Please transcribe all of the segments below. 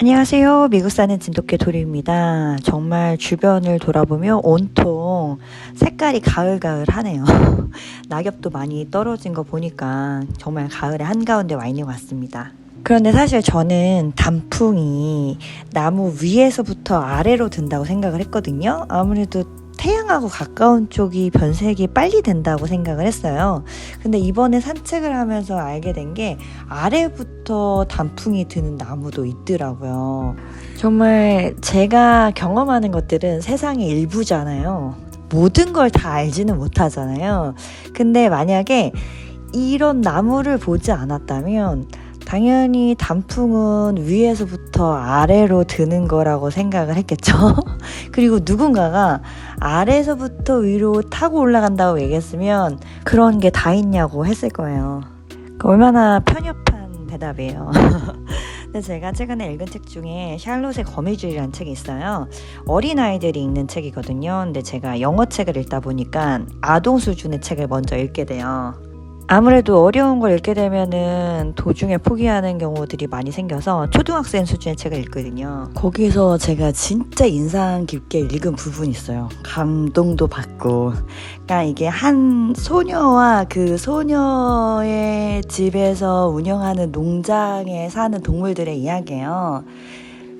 안녕하세요. 미국 사는 진돗개 도리입니다. 정말 주변을 돌아보며 온통 색깔이 가을가을하네요. 낙엽도 많이 떨어진 거 보니까 정말 가을의 한가운데 와 있는 것 같습니다. 그런데 사실 저는 단풍이 나무 위에서부터 아래로 든다고 생각을 했거든요. 아무래도 태양하고 가까운 쪽이 변색이 빨리 된다고 생각을 했어요. 근데 이번에 산책을 하면서 알게 된 게 아래부터 단풍이 드는 나무도 있더라고요. 정말 제가 경험하는 것들은 세상의 일부잖아요. 모든 걸 다 알지는 못하잖아요. 근데 만약에 이런 나무를 보지 않았다면 당연히 단풍은 위에서부터 아래로 드는 거라고 생각을 했겠죠. 그리고 누군가가 아래에서부터 위로 타고 올라간다고 얘기했으면 그런 게 다 있냐고 했을 거예요. 얼마나 편협한 대답이에요. 근데 제가 최근에 읽은 책 중에 샬롯의 거미줄이라는 책이 있어요. 어린아이들이 읽는 책이거든요. 근데 제가 영어 책을 읽다 보니까 아동 수준의 책을 먼저 읽게 돼요. 아무래도 어려운 걸 읽게 되면은 도중에 포기하는 경우들이 많이 생겨서 초등학생 수준의 책을 읽거든요. 거기서 제가 진짜 인상 깊게 읽은 부분이 있어요. 감동도 받고. 그러니까 이게 한 소녀와 그 소녀의 집에서 운영하는 농장에 사는 동물들의 이야기예요.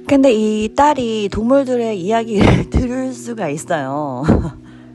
근데 이 딸이 동물들의 이야기를 들을 수가 있어요.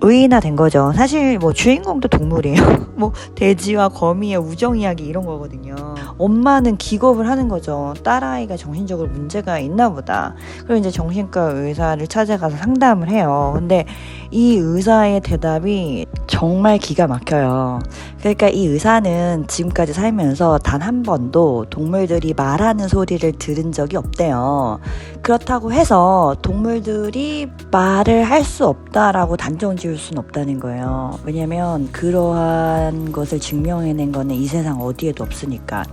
의인화된 거죠. 사실 뭐 주인공도 동물이에요. 뭐 돼지와 거미의 우정 이야기 이런 거거든요. 엄마는 기겁을 하는 거죠. 딸아이가 정신적으로 문제가 있나 보다. 그리고 이제 정신과 의사를 찾아가서 상담을 해요. 근데 이 의사의 대답이 정말 기가 막혀요. 그러니까 이 의사는 지금까지 살면서 단 한 번도 동물들이 말하는 소리를 들은 적이 없대요. 그렇다고 해서 동물들이 말을 할 수 없다라고 단정 지을 수는 없다는 거예요. 왜냐면 그러한 것을 증명해낸 거는 이 세상 어디에도 없으니까.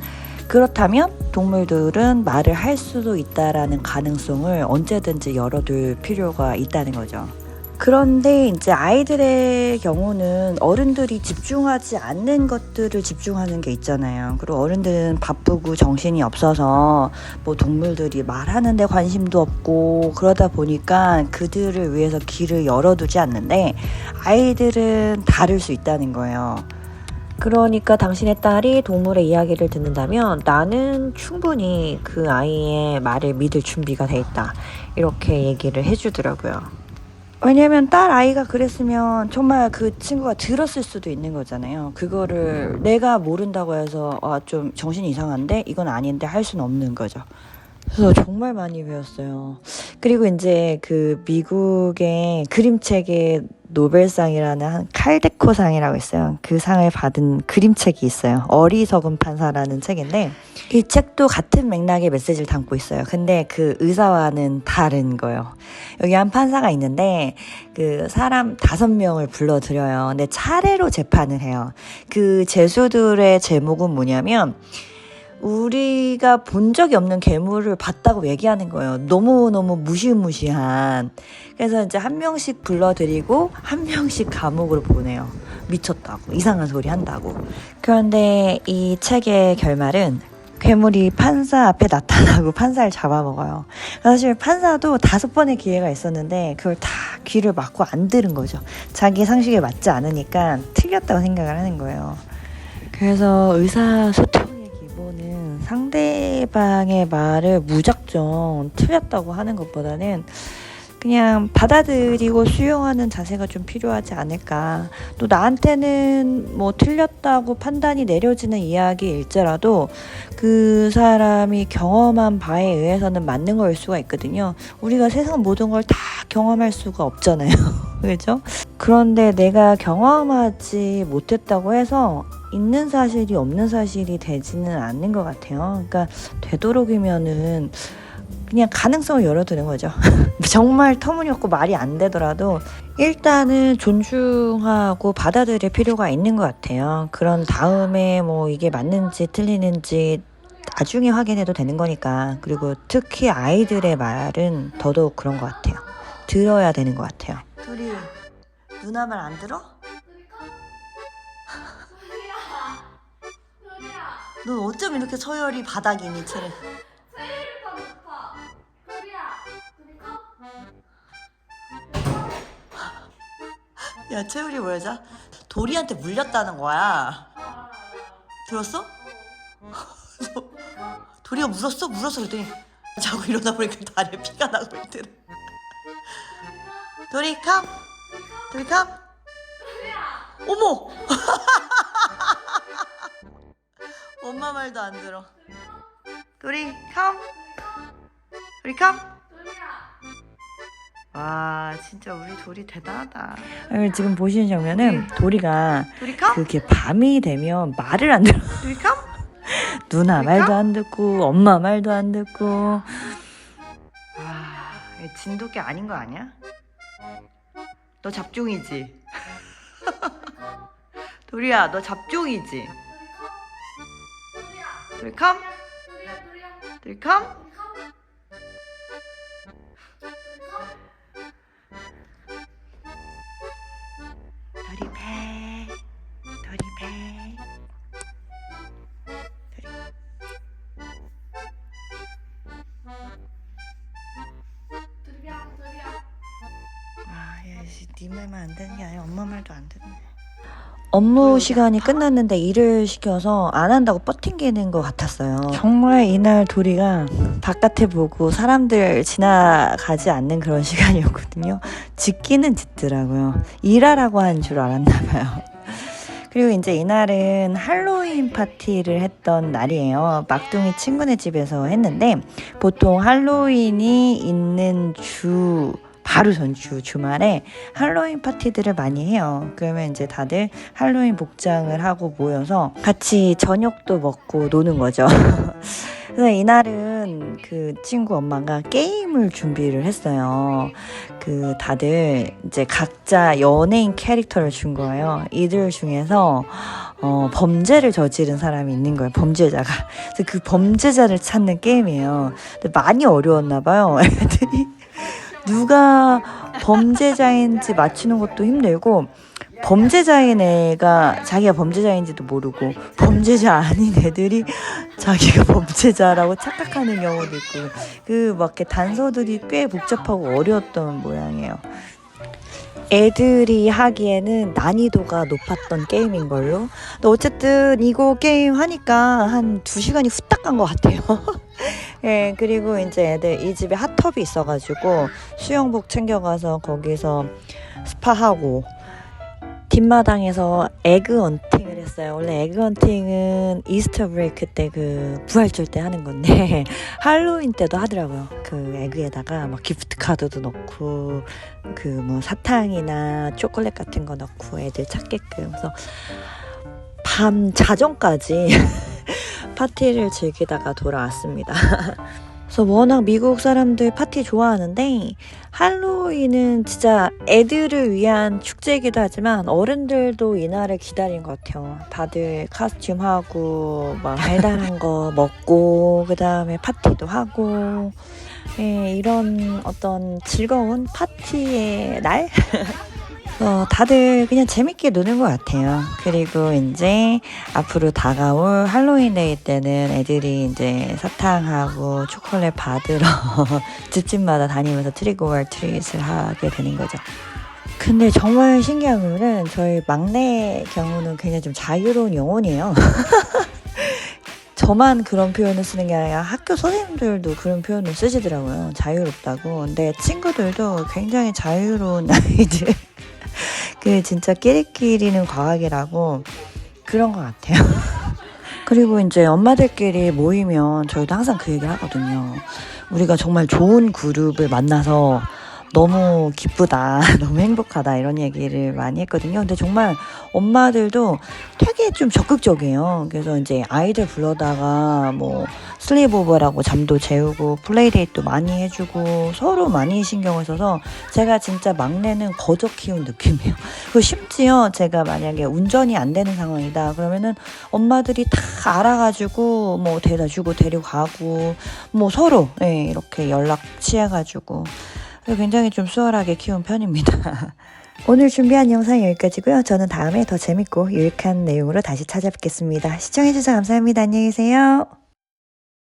그렇다면 동물들은 말을 할 수도 있다라는 가능성을 언제든지 열어둘 필요가 있다는 거죠. 그런데 이제 아이들의 경우는 어른들이 집중하지 않는 것들을 집중하는 게 있잖아요. 그리고 어른들은 바쁘고 정신이 없어서 뭐 동물들이 말하는데 관심도 없고 그러다 보니까 그들을 위해서 길을 열어두지 않는데 아이들은 다를 수 있다는 거예요. 그러니까 당신의 딸이 동물의 이야기를 듣는다면 나는 충분히 그 아이의 말을 믿을 준비가 돼 있다. 이렇게 얘기를 해주더라고요. 왜냐면 딸 아이가 그랬으면 정말 그 친구가 들었을 수도 있는 거잖아요. 그거를 내가 모른다고 해서 좀 정신이 이상한데 이건 아닌데 할 수는 없는 거죠. 그래서 정말 많이 배웠어요. 그리고 이제 그 미국의 그림책의 노벨상이라는 한 칼데코상이라고 있어요. 그 상을 받은 그림책이 있어요. 어리석은 판사라는 책인데 이 책도 같은 맥락의 메시지를 담고 있어요. 근데 그 의사와는 다른 거예요. 여기 한 판사가 있는데 그 사람 5명을 불러들여요. 근데 차례로 재판을 해요. 그 재수들의 제목은 뭐냐면 우리가 본 적이 없는 괴물을 봤다고 얘기하는 거예요. 너무너무 무시무시한. 그래서 이제 한 명씩 불러드리고 한 명씩 감옥으로 보내요. 미쳤다고. 이상한 소리 한다고. 그런데 이 책의 결말은 괴물이 판사 앞에 나타나고 판사를 잡아먹어요. 사실 판사도 5번의 기회가 있었는데 그걸 다 귀를 막고 안 들은 거죠. 자기 상식에 맞지 않으니까 틀렸다고 생각을 하는 거예요. 그래서 의사소통의 기본은 상대방의 말을 무작정 틀렸다고 하는 것보다는 그냥 받아들이고 수용하는 자세가 좀 필요하지 않을까. 또 나한테는 뭐 틀렸다고 판단이 내려지는 이야기일지라도 그 사람이 경험한 바에 의해서는 맞는 거일 수가 있거든요. 우리가 세상 모든 걸 다 경험할 수가 없잖아요. 그렇죠? 그런데 내가 경험하지 못했다고 해서 있는 사실이 없는 사실이 되지는 않는 것 같아요. 그러니까 되도록이면은 그냥 가능성을 열어두는 거죠. 정말 터무니없고 말이 안 되더라도 일단은 존중하고 받아들일 필요가 있는 것 같아요. 그런 다음에 뭐 이게 맞는지 틀리는지 나중에 확인해도 되는 거니까. 그리고 특히 아이들의 말은 더더욱 그런 것 같아요. 들어야 되는 것 같아요. 둘이 누나 말 안 들어? 넌 어쩜 이렇게 서열이 바닥이니, 쟤. 제일부터 높아. 야, 채울이 뭐라자? 도리한테 물렸다는 거야. 들었어? 도리가 물었어? 그랬더니 자고 일어나 보니까 다리에 피가 나고 있더래. 도리 컴! 도리 컴! 어머! 엄마 말도 안 들어. 도리 컴! 도리 컴! 와, 진짜 우리 도리 대단하다. 지금 보시는 장면은 도리가 그게 밤이 되면 말을 안 들어. 도리 컴! 누나 말도 안 듣고 엄마 말도 안 듣고. 와, 진돗개 아닌 거 아니야? 너 잡종이지? 도리야, 너 잡종이지? 도리 컴? 도리 컴? 도리 배, 도리 배. 네 말만 안 듣는 게 아니라 엄마 말도 안 듣네. 업무 시간이 끝났는데 일을 시켜서 안 한다고 버팅기는 것 같았어요. 정말 이날 도리가 바깥에 보고 사람들 지나가지 않는 그런 시간이었거든요. 짖기는 짖더라고요. 일하라고 한 줄 알았나 봐요. 그리고 이제 이날은 할로윈 파티를 했던 날이에요. 막둥이 친구네 집에서 했는데 보통 할로윈이 있는 바로 전주 주말에 할로윈 파티들을 많이 해요. 그러면 이제 다들 할로윈 복장을 하고 모여서 같이 저녁도 먹고 노는 거죠. 그래서 이날은 그 친구 엄마가 게임을 준비를 했어요. 다들 이제 각자 연예인 캐릭터를 준 거예요. 이들 중에서 범죄를 저지른 사람이 있는 거예요. 범죄자가. 그래서 그 범죄자를 찾는 게임이에요. 근데 많이 어려웠나 봐요. 애들이. 누가 범죄자인지 맞추는 것도 힘들고 범죄자인 애가 자기가 범죄자인지도 모르고 범죄자 아닌 애들이 자기가 범죄자라고 착각하는 경우도 있고 막 이렇게 단서들이 꽤 복잡하고 어려웠던 모양이에요. 애들이 하기에는 난이도가 높았던 게임인 걸로. 근데 어쨌든 이거 게임 하니까 한 2시간이 후딱 간 것 같아요. 예, 그리고 이제 애들 이 집에 핫tub이 있어가지고 수영복 챙겨가서 거기서 스파하고 뒷마당에서 에그 헌팅을 했어요. 원래 에그 헌팅은 이스터 브레이크 때 부활절 때 하는 건데 할로윈 때도 하더라고요. 에그에다가 막 기프트 카드도 넣고 뭐 사탕이나 초콜릿 같은 거 넣고 애들 찾게끔. 그래서 밤 자정까지 파티를 즐기다가 돌아왔습니다. 그래서 워낙 미국 사람들 파티 좋아하는데 할로윈은 진짜 애들을 위한 축제이기도 하지만 어른들도 이날을 기다린 것 같아요. 다들 카스튬하고 막 달달한 거 먹고 그 다음에 파티도 하고 이런 어떤 즐거운 파티의 날? 다들 그냥 재밌게 노는 것 같아요. 그리고 이제 앞으로 다가올 할로윈데이 때는 애들이 이제 사탕하고 초콜릿 받으러 집집마다 다니면서 트릭 오어 트릿을 하게 되는 거죠. 근데 정말 신기한 거는 저희 막내 경우는 굉장히 좀 자유로운 영혼이에요. 저만 그런 표현을 쓰는 게 아니라 학교 선생님들도 그런 표현을 쓰시더라고요. 자유롭다고. 근데 친구들도 굉장히 자유로운 아이들. 진짜 끼리끼리는 과학이라고 그런 것 같아요. 그리고 이제 엄마들끼리 모이면 저희도 항상 그 얘기를 하거든요. 우리가 정말 좋은 그룹을 만나서 너무 기쁘다, 너무 행복하다 이런 얘기를 많이 했거든요. 근데 정말 엄마들도 되게 좀 적극적이에요. 그래서 이제 아이들 불러다가 뭐 슬립오버라고 잠도 재우고 플레이데이트도 많이 해주고 서로 많이 신경을 써서 제가 진짜 막내는 거저 키운 느낌이에요. 그리고 심지어 제가 만약에 운전이 안 되는 상황이다 그러면은 엄마들이 다 알아가지고 뭐 데려다 주고 데리고 가고 뭐 서로 이렇게 연락 취해가지고 굉장히 좀 수월하게 키운 편입니다. 오늘 준비한 영상 여기까지고요. 저는 다음에 더 재밌고 유익한 내용으로 다시 찾아뵙겠습니다. 시청해주셔서 감사합니다. 안녕히 계세요.